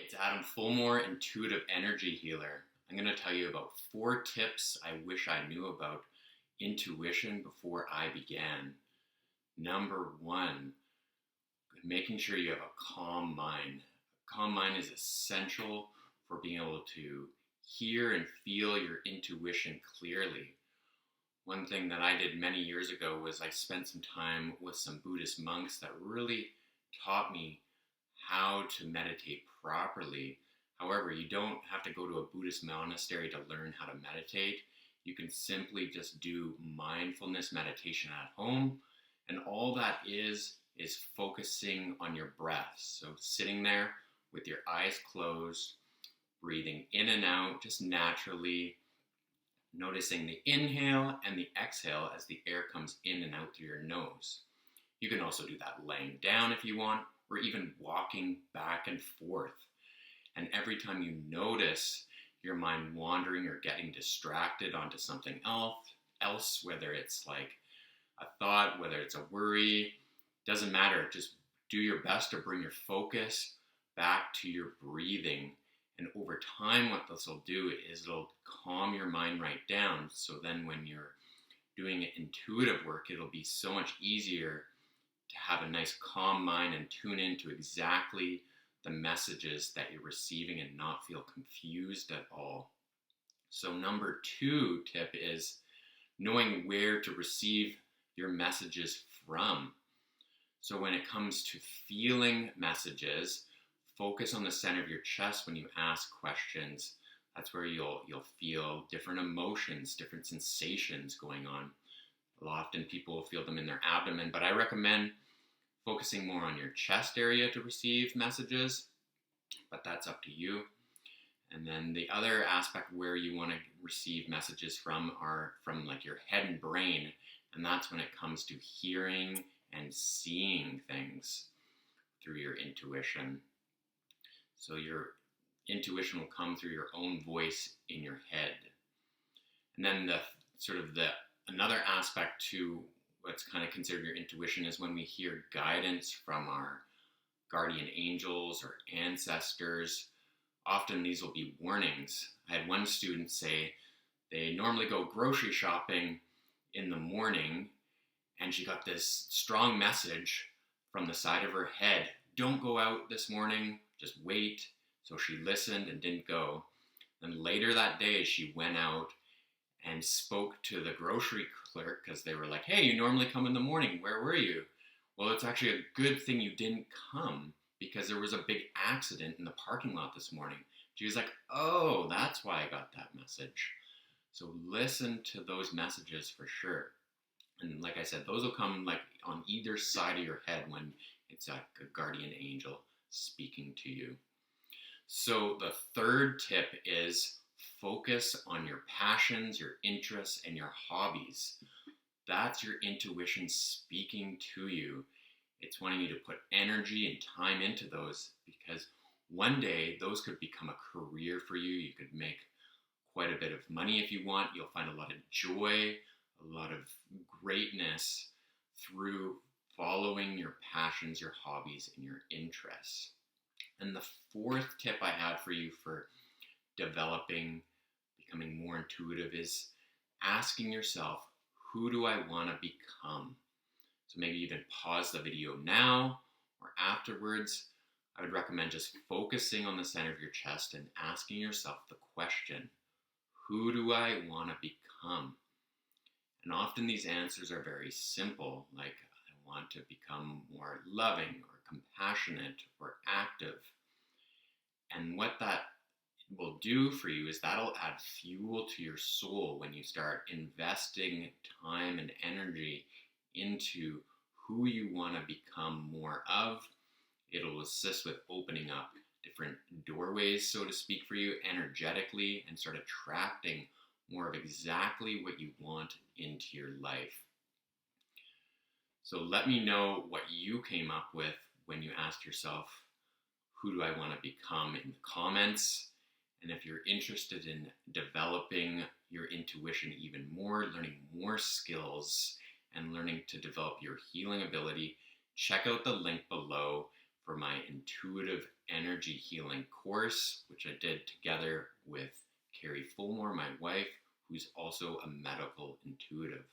It's Adam Fulmore, Intuitive Energy Healer. I'm going to tell you about 4 tips I wish I knew about intuition before I began. Number 1, making sure you have a calm mind. A calm mind is essential for being able to hear and feel your intuition clearly. One thing that I did many years ago was I spent some time with some Buddhist monks that really taught me how to meditate properly. However, you don't have to go to a Buddhist monastery to learn how to meditate. You can simply just do mindfulness meditation at home, and all that is focusing on your breath. So sitting there with your eyes closed, breathing in and out just naturally, noticing the inhale and the exhale as the air comes in and out through your nose. You can also do that laying down if you want, or even walking back and forth. And every time you notice your mind wandering or getting distracted onto something else, whether it's like a thought, whether it's a worry, doesn't matter. Just do your best to bring your focus back to your breathing. And over time, what this will do is it'll calm your mind right down. So then when you're doing intuitive work, it'll be so much easier to have a nice calm mind and tune into exactly the messages that you're receiving and not feel confused at all. So number 2 tip is knowing where to receive your messages from. So when it comes to feeling messages, focus on the center of your chest when you ask questions. That's where you'll feel different emotions, different sensations going on. Often people will feel them in their abdomen, but I recommend focusing more on your chest area to receive messages, but that's up to you. And then the other aspect where you want to receive messages from are from like your head and brain, and that's when it comes to hearing and seeing things through your intuition. So your intuition will come through your own voice in your head. And then another aspect to what's kind of considered your intuition is when we hear guidance from our guardian angels or ancestors. Often these will be warnings. I had one student say they normally go grocery shopping in the morning, and she got this strong message from the side of her head: don't go out this morning, just wait. So she listened and didn't go. Then later that day she went out and spoke to the grocery clerk because they were like, hey, you normally come in the morning, where were you? Well, it's actually a good thing you didn't come because there was a big accident in the parking lot this morning. She was like, oh, that's why I got that message. So listen to those messages for sure. And like I said, those will come like on either side of your head when it's like a guardian angel speaking to you. So the 3rd tip is focus on your passions, your interests, and your hobbies. That's your intuition speaking to you. It's wanting you to put energy and time into those because one day those could become a career for you. You could make quite a bit of money if you want. You'll find a lot of joy, a lot of greatness through following your passions, your hobbies, and your interests. And the 4th tip I have for you for becoming more intuitive is asking yourself, who do I want to become? So maybe even pause the video now or afterwards. I would recommend just focusing on the center of your chest and asking yourself the question, who do I want to become? And often these answers are very simple, like I want to become more loving or compassionate or active. And what that will do for you is that'll add fuel to your soul when you start investing time and energy into who you want to become more of. It'll assist with opening up different doorways, so to speak, for you energetically and start attracting more of exactly what you want into your life. So let me know what you came up with when you asked yourself, who do I want to become, in the comments. And if you're interested in developing your intuition even more, learning more skills, and learning to develop your healing ability, check out the link below for my Intuitive energy healing course, which I did together with Carrie Fulmore, my wife, who's also a medical intuitive.